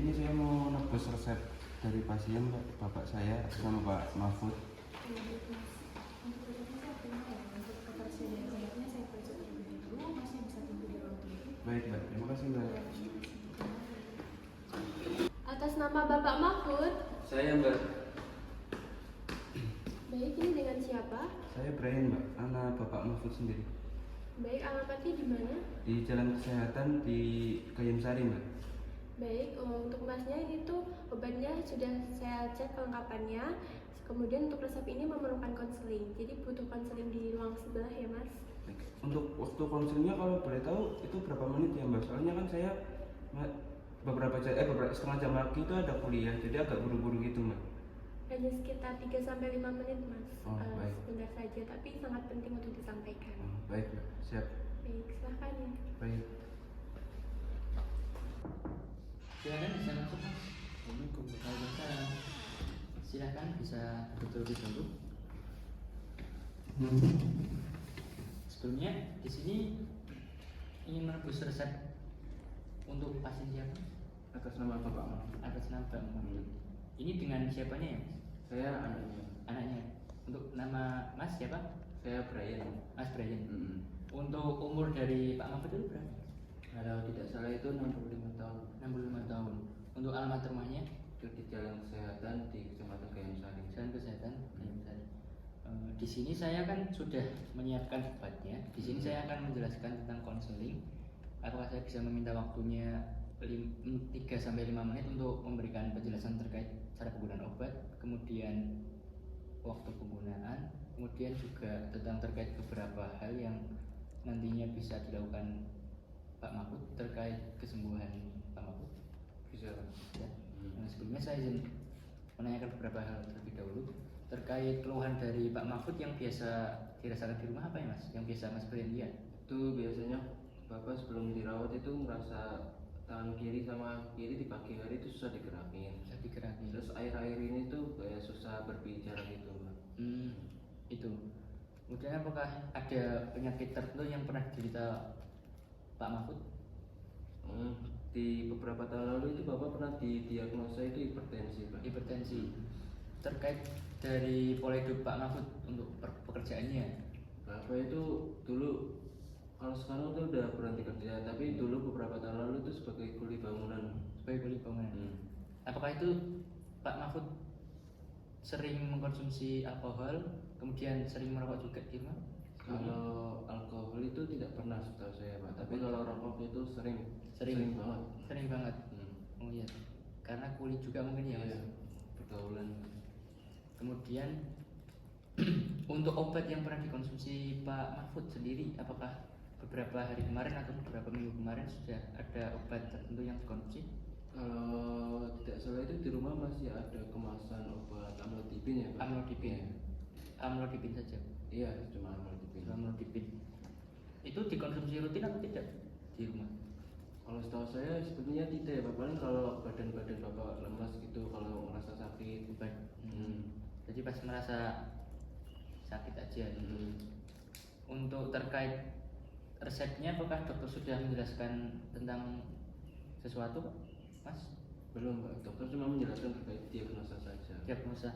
ini saya mau nebus resep dari pasien bapak saya sama Pak Mahfud. Baik Mbak, terima kasih Mbak. Atas nama Bapak Mahfud. Saya Mbak. Baik, ini dengan siapa? Saya Brian Mbak, anak Bapak Mahfud sendiri. Baik, alamatnya di mana? Di Jalan Kesehatan di Kayamsari Mbak. Baik, untuk masnya ini tuh obatnya sudah saya cek kelengkapannya. Kemudian untuk resep ini memerlukan konseling. Jadi butuh konseling di ruang sebelah ya Mas. Baik. Untuk waktu konselnya kalau boleh tahu itu berapa menit ya Mbak? Soalnya kan saya beberapa setengah jam lagi itu ada kuliah, jadi agak buru-buru gitu Mbak. Hanya sekitar 3-5 menit Mas. Oh, baik. Sebentar saja, tapi sangat penting untuk disampaikan. Oh, baik Mbak, siap. Baik, silahkan ya. Baik. Silakan bisa masuk Mas. Waalaikumsalam. Silakan bisa duduk terlebih dahulu. Sebelumnya di sini ingin menebus resep untuk pasien siapa? Atas nama Bapak Mahfud. Atas nama Bapak Mahfud. Ini dengan siapanya ya Mas? Saya anaknya. Anaknya. Untuk nama Mas siapa? Saya Brian. Mas Brian. Mm-hmm. Untuk umur dari Pak Mahfud itu berapa? Kalau tidak salah itu 65 tahun. 65 tahun. Untuk alamat rumahnya? Itu di Jalan Kesehatan di Kecamatan Kayamsari. Jalan Kesehatan Kayamsari. Di sini saya kan sudah menyiapkan obatnya. Di sini saya akan menjelaskan tentang konseling. Apakah saya bisa meminta waktunya 3-5 menit untuk memberikan penjelasan terkait cara penggunaan obat, kemudian waktu penggunaan, kemudian juga tentang terkait beberapa hal yang nantinya bisa dilakukan Pak Mahfud terkait kesembuhan Pak Mahfud. Bisa. Ya. Nah, sebelumnya saya izin menanyakan beberapa hal terlebih dahulu terkait keluhan dari Pak Mahfud yang biasa dirasakan di rumah apa ya Mas? Yang biasa Mas Brian lihat? Itu biasanya Bapak sebelum dirawat itu merasa tangan kiri sama kiri di pagi hari itu susah digerakin. Bisa digerakin. Terus air-air ini tuh kayak susah berbicara gitu Mbak. Itu. Kemudian apakah ada penyakit tertentu yang pernah diderita Pak Mahfud? Di beberapa tahun lalu itu Bapak pernah didiagnosa itu hipertensi Pak. Hipertensi. Terkait dari pola hidup Pak Mahfud untuk pekerjaannya? Bapak itu dulu, kalau sekarang itu udah berhenti kerja, tapi dulu beberapa tahun lalu itu sebagai kuli bangunan. Sebagai kuli bangunan. Apakah itu Pak Mahfud sering mengkonsumsi alkohol, kemudian sering merokok juga di rumah? Kalau alkohol itu tidak pernah setahu saya Pak, tapi kalau rokok itu sering banget. Sering banget. Oh iya, karena kulit juga mungkin ya Mas. Iya, pergaulan. Kemudian untuk obat yang pernah dikonsumsi Pak Mahfud sendiri, apakah beberapa hari kemarin atau beberapa minggu kemarin sudah ada obat tertentu yang dikonsumsi? Kalau tidak salah itu di rumah masih ada kemasan obat amlodipin ya Pak. Amlodipin. Iya. Amlodipin saja. Iya, cuma amlodipin. Amlodipin. Itu dikonsumsi rutin atau tidak di rumah? Kalau setahu saya sebenarnya tidak ya Pak, paling kalau badan-badan Bapak lemas gitu, kalau merasa sakit. Jadi pas merasa sakit aja. Untuk terkait resepnya, apakah dokter sudah menjelaskan tentang sesuatu Mas? Belum Pak, dokter cuma menjelaskan terkait diagnosa saja. Diagnosa.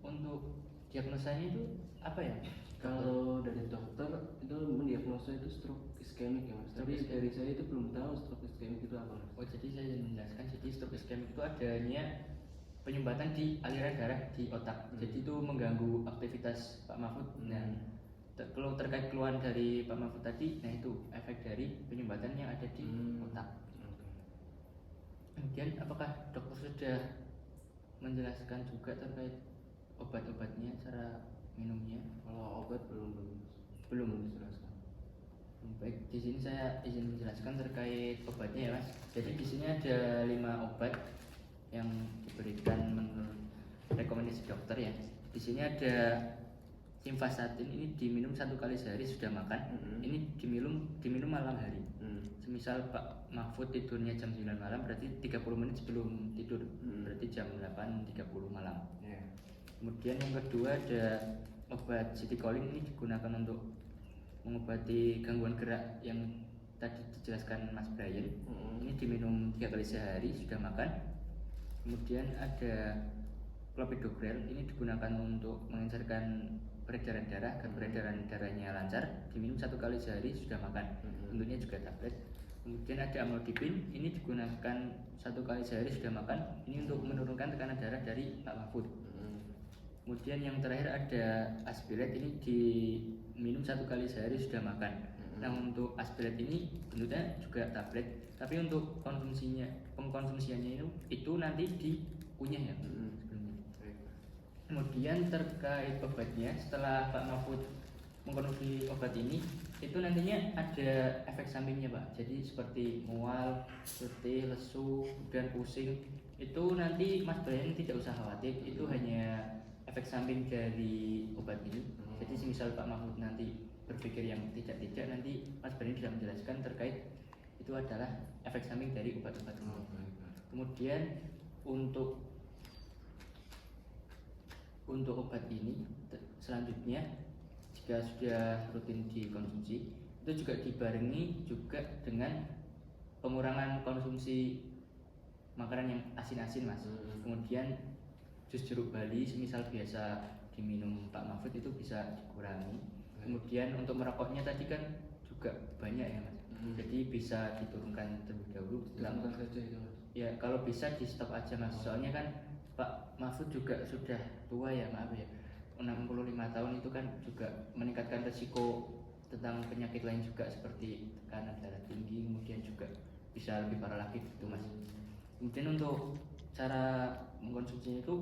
Untuk diagnosanya itu apa ya? Kalau dari dokter itu mendiagnosa itu stroke iskemik ya Mas. Tapi dari saya itu belum tahu stroke iskemik itu apa Mas. Oh jadi saya ingin menjelaskan, jadi stroke iskemik itu adanya penyumbatan di aliran darah di otak. Jadi itu mengganggu aktivitas Pak Mahfud. Nah, kalau terkait keluhan dari Pak Mahfud tadi, nah itu efek dari penyumbatan yang ada di otak. Kemudian apakah dokter sudah menjelaskan juga terkait obat-obatnya, cara minumnya? Kalau obat belum dijelaskan. Baik, di sini saya izin menjelaskan terkait obatnya ya Mas. Jadi di sini ada 5 obat yang diberikan menurut rekomendasi dokter ya. Di sini ada simvastatin, ini diminum 1 kali sehari sudah makan. Ini diminum malam hari. Semisal Pak Mahfud tidurnya jam 9 malam, berarti 30 menit sebelum tidur, berarti jam 8.30 malam. Kemudian yang kedua ada obat citicoline, ini digunakan untuk mengobati gangguan gerak yang tadi dijelaskan Mas Brian. Ini diminum 3 kali sehari sudah makan. Kemudian ada clopidogrel, ini digunakan untuk mengencerkan peredaran darah agar peredaran darahnya lancar. Diminum 1 kali sehari sudah makan. Bentuknya juga tablet. Kemudian ada amlodipin, ini digunakan 1 kali sehari sudah makan. Ini untuk menurunkan tekanan darah dari Pak Mahfud. Kemudian yang terakhir ada aspiret, ini diminum 1 kali sehari sudah makan. Nah, untuk aspiret ini bentuknya juga tablet, tapi untuk pengkonsumsiannya itu nanti dikunyah ya sebelumnya. Kemudian terkait obatnya, setelah Pak Mahfud mengkonsumsi obat ini, itu nantinya ada efek sampingnya Pak. Jadi seperti mual, letih, lesu, dan pusing. Itu nanti Mas Brian tidak usah khawatir, itu hanya efek samping dari obat ini. Jadi semisal Pak Mahfud nanti berpikir yang tidak, nanti Mas Brian bisa menjelaskan terkait itu adalah efek samping dari obat-obat ini. Kemudian untuk obat ini selanjutnya, jika sudah rutin dikonsumsi, itu juga dibarengi juga dengan pengurangan konsumsi makanan yang asin-asin Mas. Kemudian jus jeruk bali semisal biasa diminum Pak Mahfud itu bisa dikurangi. Kemudian untuk merokoknya tadi kan juga banyak ya Mas. Jadi bisa diturunkan terlebih dahulu. Dilakukan saja itu Mas. Ya kalau bisa di stop aja Mas. Soalnya kan Pak Mahfud juga sudah tua ya, maaf ya. 65 tahun itu kan juga meningkatkan resiko tentang penyakit lain juga seperti tekanan darah tinggi, kemudian juga bisa lebih parah lagi gitu Mas. Kemudian untuk cara mengkonsumsinya itu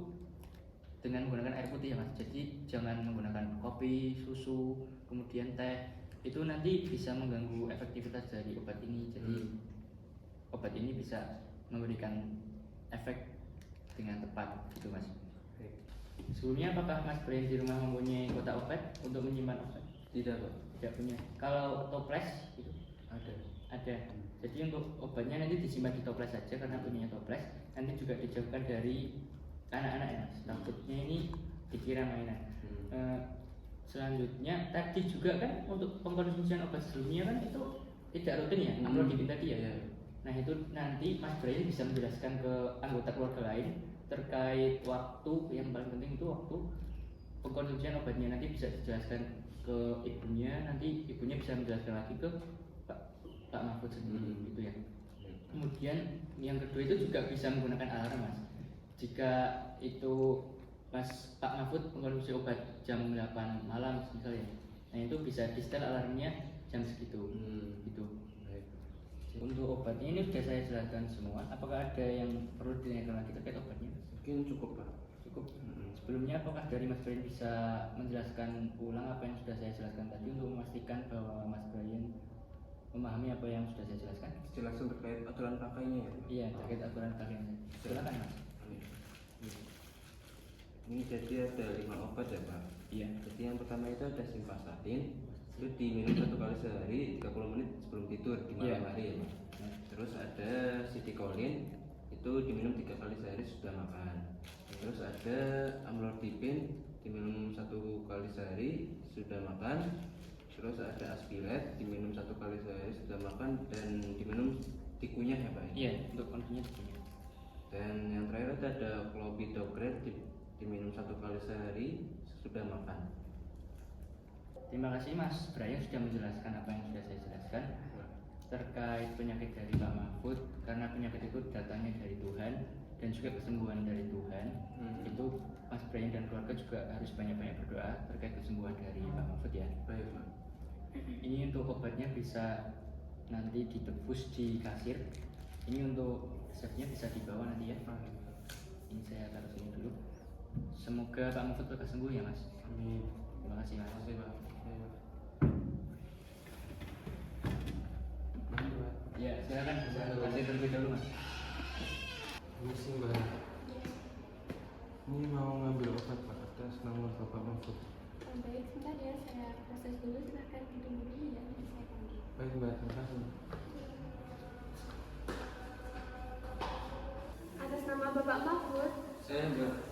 dengan menggunakan air putih ya Mas. Jadi jangan menggunakan kopi, susu, kemudian teh. Itu nanti bisa mengganggu efektivitas dari obat ini. Jadi obat ini bisa memberikan efek dengan tepat gitu Mas. Sebelumnya apakah Mas Brian di rumah mempunyai kotak obat untuk menyimpan obat? Tidak Pak. Tidak punya. Kalau toples itu ada. Jadi untuk obatnya nanti disimpan di toples saja karena punya toples. Nanti juga dijauhkan dari anak-anak ya Mas. Takutnya ini dikira mainan. Selanjutnya tadi juga kan untuk pengkonsumsian obat sebelumnya kan itu tidak rutin ya, amlodipin tadi ya. Nah itu nanti Mas Brian bisa menjelaskan ke anggota keluarga lain terkait waktu. Yang paling penting itu waktu pengkonsumsian obatnya, nanti bisa dijelaskan ke ibunya, nanti ibunya bisa menjelaskan lagi ke Pak Mahfud sendiri gitu ya. Kemudian yang kedua itu juga bisa menggunakan alarm Mas. Jika itu Pak Mahfud mengkonsumsi obat jam 8 malam misalnya, nah itu bisa di setel alarmnya jam segitu gitu. Untuk obatnya ini sudah saya jelaskan semua. Apakah ada yang perlu ditanyakan lagi terkait obatnya? Mungkin cukup Pak. Cukup. Sebelumnya apakah dari Mas Brian bisa menjelaskan ulang apa yang sudah saya jelaskan tadi untuk memastikan bahwa Mas Brian memahami apa yang sudah saya jelaskan? Jelaskan terkait aturan pakainya ya Pak? Iya, terkait aturan pakainya. Silakan Mas. Ini jadi ada 5 obat ya Pak. Iya. Jadi yang pertama itu ada simvastatin, itu diminum 1 kali sehari 30 menit sebelum tidur di malam hari ya Pak. Terus ada sitikolin, itu diminum 3 kali sehari sudah makan. Terus ada amlodipin, diminum 1 kali sehari sudah makan. Terus ada aspiret, diminum 1 kali sehari sudah makan dan diminum dikunyah ya Pak. Iya, untuk konsumsinya dikunyah. Dan yang terakhir ada clopidogrel, diminum 1 kali sehari sudah makan. Terima kasih Mas Brian sudah menjelaskan apa yang sudah saya jelaskan terkait penyakit dari Pak Mahfud. Karena penyakit itu datangnya dari Tuhan dan juga kesembuhan dari Tuhan. Itu Mas Brian dan keluarga juga harus banyak-banyak berdoa terkait kesembuhan dari Pak Mahfud ya. Baik Pak. Ini untuk obatnya bisa nanti ditebus di kasir. Ini untuk resepnya bisa dibawa nanti ya. Ini saya taruh sini dulu. Semoga Pak Mahfud lekas sembuh ya Mas. Amin. Terima kasih Mas. Terima kasih Pak. Ya silakan bisa kasih terlebih dahulu Mas. Misi Mbak. Ini mau ngambil obat Pak atas nama Bapak Mahfud. Baik, sebentar ya, saya proses dulu. Silahkan ditunggu dulu ya, nanti saya panggil. Baik Mbak, terima kasih. Atas nama Bapak Mahfud, Saya Mbak.